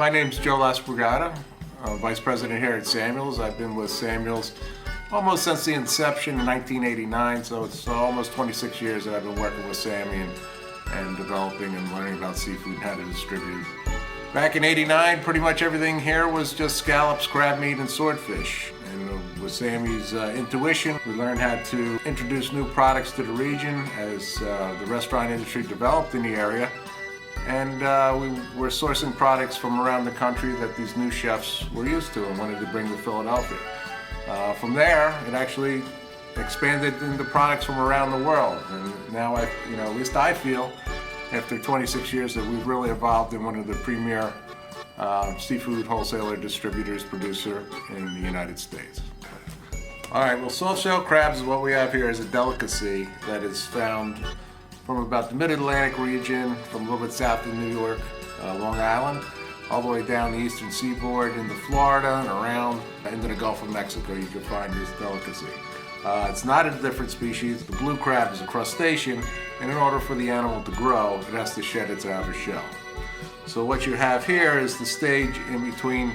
My name's Joe Lasprogata. I'm Vice President here at Samuels. I've been with Samuels almost since the inception in 1989, so it's almost 26 years that I've been working with Sammy and developing and learning about seafood and how to distribute it. Back in '89, pretty much everything here was just scallops, crab meat, and swordfish. And with Sammy's intuition, we learned how to introduce new products to the region as the restaurant industry developed in the area. And we were sourcing products from around the country that these new chefs were used to and wanted to bring to Philadelphia. From there, it actually expanded into products from around the world. And now, at least I feel, after 26 years, that we've really evolved in one of the premier seafood wholesaler, distributors, producer in the United States. All right, well, soft-shell crabs is what we have here as a delicacy that is found from about the mid-Atlantic region, from a little bit south of New York, Long Island, all the way down the eastern seaboard into Florida and around into the Gulf of Mexico. You can find this delicacy. It's not a different species. The blue crab is a crustacean, and in order for the animal to grow, it has to shed its outer shell. So what you have here is the stage in between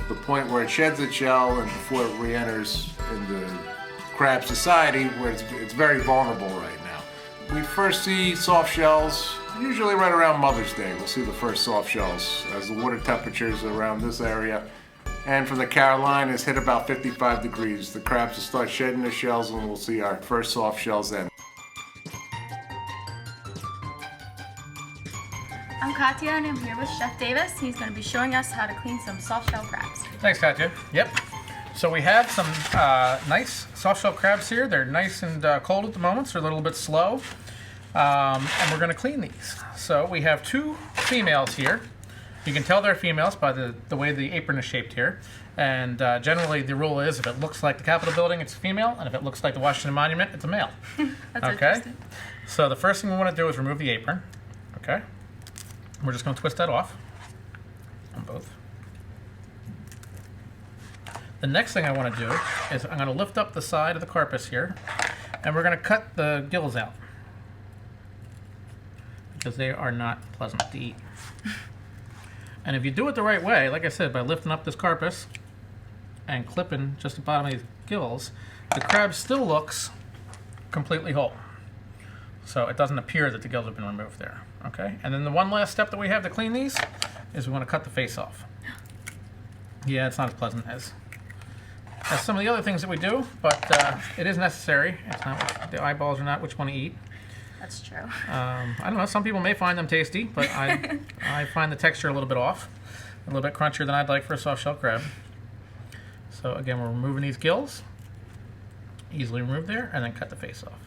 the point where it sheds its shell and before it re-enters into crab society, where it's very vulnerable right now. We first see soft shells usually right around Mother's Day. We'll see the first soft shells as the water temperatures around this area and from the Carolinas hit about 55 degrees. The crabs will start shedding their shells and we'll see our first soft shells then. I'm Katya and I'm here with Chef Davis. He's going to be showing us how to clean some soft-shell crabs. Thanks, Katya. Yep. So we have some nice soft-shell crabs here. They're nice and cold at the moment, so they're a little bit slow. And we're going to clean these. So we have two females here. You can tell they're females by the way the apron is shaped here. And generally the rule is if it looks like the Capitol building, it's a female, and if it looks like the Washington Monument, it's a male. That's okay? Interesting. So the first thing we want to do is remove the apron. Okay? We're just going to twist that off on both. The next thing I want to do is I'm going to lift up the side of the carcass here, and we're going to cut the gills out because they are not pleasant to eat. And if you do it the right way, like I said, by lifting up this carcass and clipping just the bottom of these gills, the crab still looks completely whole. So it doesn't appear that the gills have been removed there. Okay? And then the one last step that we have to clean these is we want to cut the face off. Yeah, it's not as pleasant as some of the other things that we do, but it is necessary. It's not, the eyeballs are not what you want to eat. That's true. I don't know, some people may find them tasty, but I find the texture a little bit off, a little bit crunchier than I'd like for a soft-shell crab. So again, we're removing these gills, easily removed there, and then cut the face off.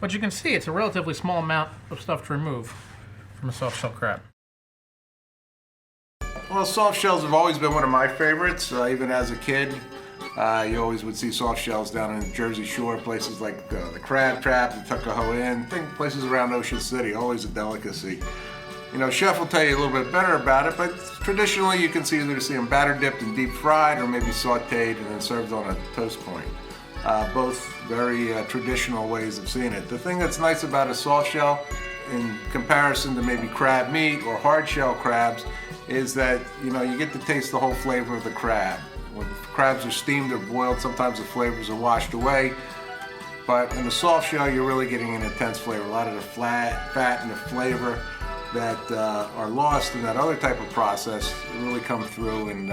But you can see it's a relatively small amount of stuff to remove from a soft-shell crab. Well, soft shells have always been one of my favorites. Even as a kid, you always would see soft shells down in the Jersey Shore, places like the Crab Trap, the Tuckahoe Inn, places around Ocean City, always a delicacy. Chef will tell you a little bit better about it, but traditionally you can either see them batter dipped and deep fried or maybe sauteed and then served on a toast point. Both very traditional ways of seeing it. The thing that's nice about a soft shell in comparison to maybe crab meat or hard shell crabs is that you get to taste the whole flavor of the crab. When crabs are steamed or boiled, sometimes the flavors are washed away, but in the soft shell you're really getting an intense flavor. A lot of the fat and the flavor that are lost in that other type of process really come through and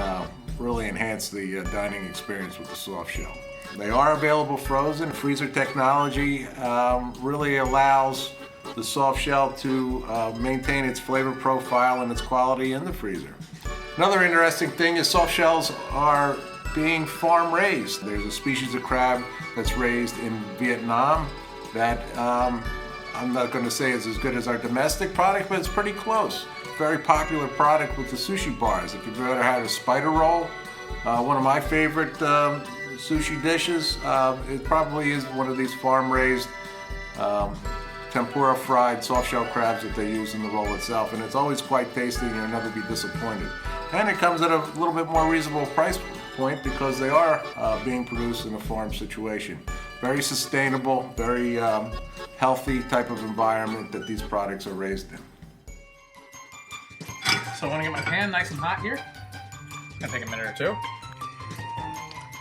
really enhance the dining experience with the soft shell. They are available frozen. Freezer technology really allows the soft shell to maintain its flavor profile and its quality in the freezer. Another interesting thing is soft shells are being farm raised. There's a species of crab that's raised in Vietnam that I'm not going to say is as good as our domestic product, but it's pretty close. Very popular product with the sushi bars. If you've ever had a spider roll, one of my favorite sushi dishes, it probably is one of these farm-raised tempura fried soft-shell crabs that they use in the roll itself, and it's always quite tasty and you'll never be disappointed. And it comes at a little bit more reasonable price point because they are being produced in a farm situation. Very sustainable, very healthy type of environment that these products are raised in. So I want to get my pan nice and hot here. It's gonna take a minute or two.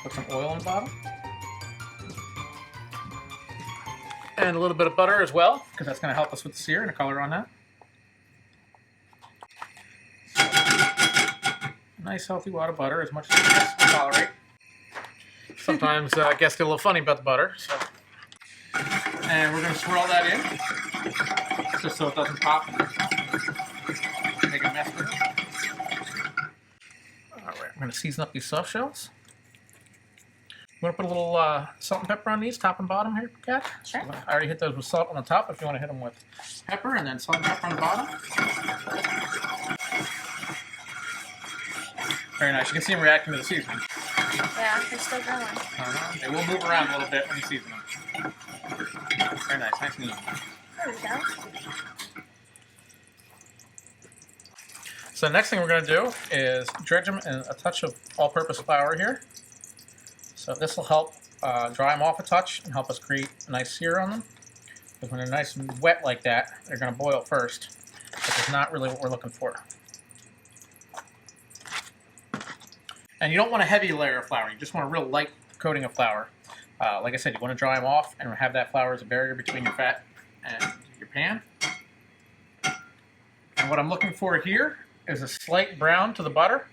Put some oil on the bottom. And a little bit of butter as well, because that's gonna help us with the sear and the color on that. Nice healthy wad of butter, as much as you can tolerate. Sometimes guests get a little funny about the butter. So. And we're gonna swirl that in, just so it doesn't pop and make a mess with it. Alright, I'm gonna season up these soft shells. You want to put a little salt and pepper on these, top and bottom here, Kat? Sure. I already hit those with salt on the top. If you want to hit them with pepper and then salt and pepper on the bottom. Very nice. You can see them reacting to the seasoning. Yeah, they're still going. They will move around a little bit when you season them. Very nice. Nice and even. There we go. So the next thing we're going to do is dredge them in a touch of all-purpose flour here. So this will help dry them off a touch and help us create a nice sear on them. Because when they're nice and wet like that, they're going to boil first, which is not really what we're looking for. And you don't want a heavy layer of flour. You just want a real light coating of flour. Like I said, you want to dry them off and have that flour as a barrier between your fat and your pan. And what I'm looking for here is a slight brown to the butter.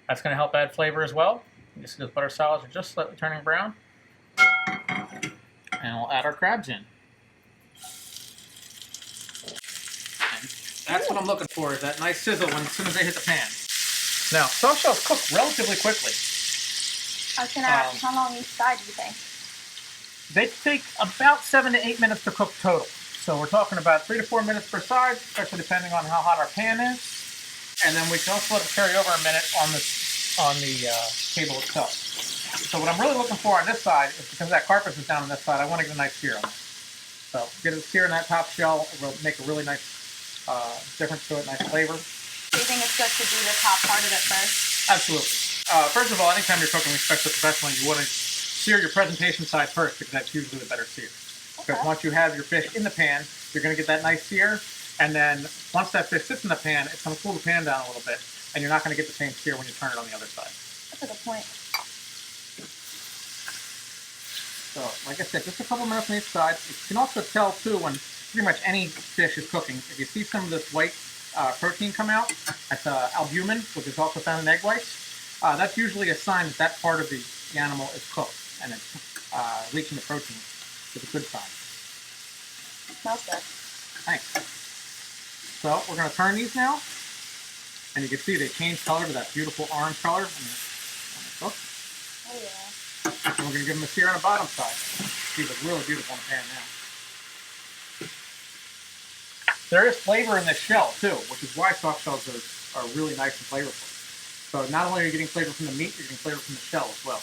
That's going to help add flavor as well. You see those butter solids are just slightly turning brown. And we'll add our crabs in. And that's what I'm looking for, is that nice sizzle as soon as they hit the pan. Now, soft shells cook relatively quickly. I was going to ask, how long each side do you think? They take about 7 to 8 minutes to cook total. So we're talking about 3 to 4 minutes per side, especially depending on how hot our pan is. And then we can also let it carry over a minute on the table itself. So what I'm really looking for on this side is, because that carpet is down on this side, I want to get a nice sear on it. So get a sear in that top shell. It will make a really nice difference to it, nice flavor. Do you think it's good to do the top part of it first? Absolutely. First of all, anytime you're cooking, especially professionally, you want to sear your presentation side first, because that's usually the better sear. Because once you have your fish in the pan, you're going to get that nice sear. And then once that fish sits in the pan, it's going to cool the pan down a little bit. And you're not going to get the same sear when you turn it on the other side. That's a good point. So, like I said, just a couple minutes on each side. You can also tell, too, when pretty much any fish is cooking, if you see some of this white protein come out, that's albumin, which is also found in egg whites. That's usually a sign that that part of the animal is cooked and it's reaching the protein. It's a good sign. Smells good. Thanks. So, we're going to turn these now. And you can see they change color to that beautiful orange color when they cook. Oh, yeah. And we're going to give them a sear on the bottom side. See, it's really beautiful in the pan now. There is flavor in this shell, too, which is why soft shells are really nice and flavorful. So not only are you getting flavor from the meat, you're getting flavor from the shell as well.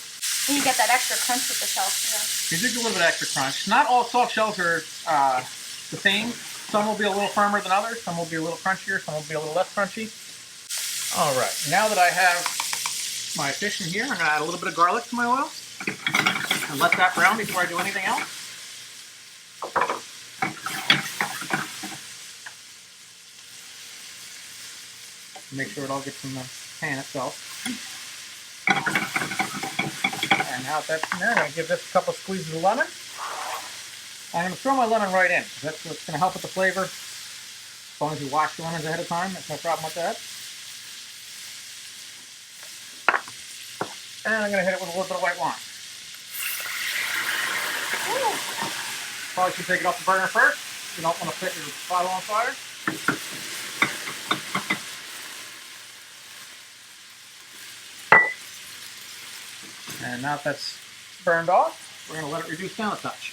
And you get that extra crunch with the shell, too. You do get a little bit of extra crunch. Not all soft shells are the same. Some will be a little firmer than others. Some will be a little crunchier. Some will be a little less crunchy. All right, now that I have my fish in here, I'm going to add a little bit of garlic to my oil and let that brown before I do anything else. Make sure it all gets in the pan itself. And now that that's in there, I'm going to give this a couple squeezes of lemon. I'm going to throw my lemon right in, because that's what's going to help with the flavor. As long as you wash the lemons ahead of time, that's no problem with that. And I'm going to hit it with a little bit of white wine. Probably should take it off the burner first. You don't want to set your bottle on fire. And now that that's burned off, we're going to let it reduce down a touch.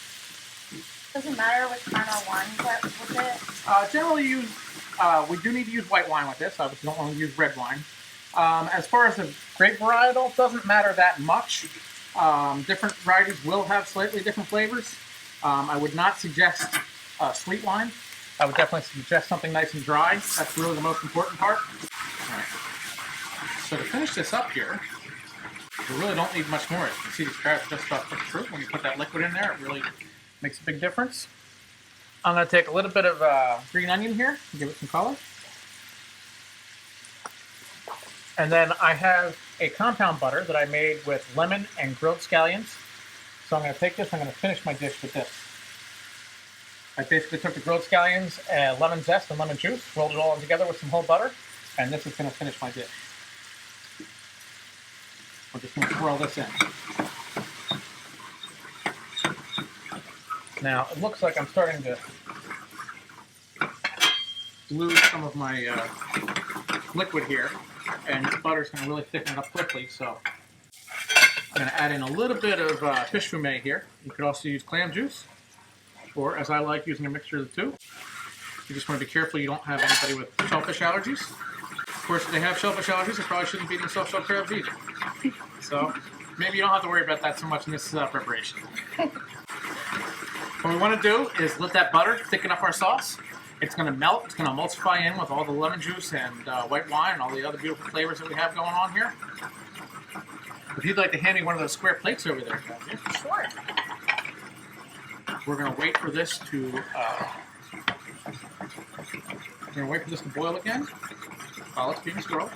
Does it matter which kind of wine you get with it? Generally, we do need to use white wine with this. Obviously, don't want to use red wine. As far as the grape varietal, it doesn't matter that much. Different varieties will have slightly different flavors. I would not suggest sweet wine. I would definitely suggest something nice and dry. That's really the most important part. All right. So to finish this up here, we really don't need much more. You can see these crabs just about cooked through. When you put that liquid in there, it really makes a big difference. I'm going to take a little bit of green onion here and give it some color. And then I have a compound butter that I made with lemon and grilled scallions. So I'm going to take this, I'm going to finish my dish with this. I basically took the grilled scallions, lemon zest, and lemon juice, rolled it all together with some whole butter, and this is going to finish my dish. We're just going to swirl this in. Now, it looks like I'm starting to lose some of my liquid here, and the butter's going to really thicken it up quickly, so I'm going to add in a little bit of fish fumet here. You could also use clam juice, or as I like, using a mixture of the two. You just want to be careful you don't have anybody with shellfish allergies. Of course, if they have shellfish allergies, they probably shouldn't be eating soft shell crabs either. So maybe you don't have to worry about that so much in this preparation. What we want to do is let that butter thicken up our sauce. It's going to melt, it's going to emulsify in with all the lemon juice and white wine and all the other beautiful flavors that we have going on here. If you'd like to hand me one of those square plates over there, Kathy. Sure. We're going to wait for this to boil again while it's being swirled.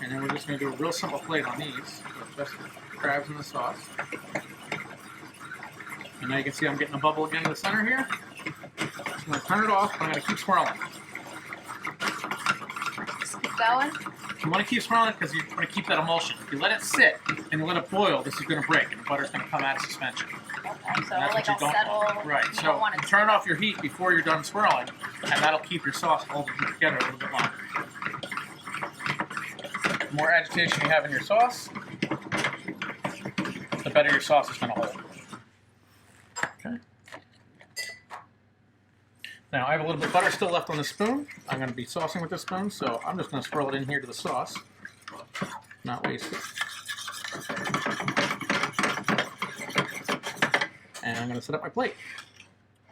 And then we're just going to do a real simple plate on these with just the crabs in the sauce. And now you can see I'm getting a bubble again in the center here. I'm going to turn it off, but I'm going to keep swirling. Just keep going. You want to keep swirling it because you want to keep that emulsion. If you let it sit and you let it boil, this is going to break and the butter's going to come out of suspension. Okay, so That's like what you I'll don't settle. want. Right, You so don't want it to turn off your heat before you're done swirling, and that'll keep your sauce holding together a little bit longer. The more agitation you have in your sauce, the better your sauce is going to hold. Okay. Now I have a little bit of butter still left on the spoon. I'm going to be saucing with this spoon, so I'm just going to swirl it in here to the sauce, not waste it. And I'm going to set up my plate.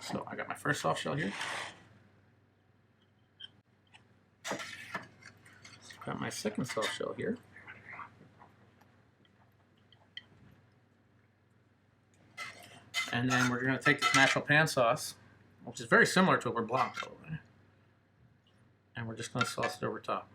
So I got my first soft shell here. Got my second soft shell here. And then we're going to take this natural pan sauce, which is very similar to a beurre blanc, and we're just going to sauce it over top.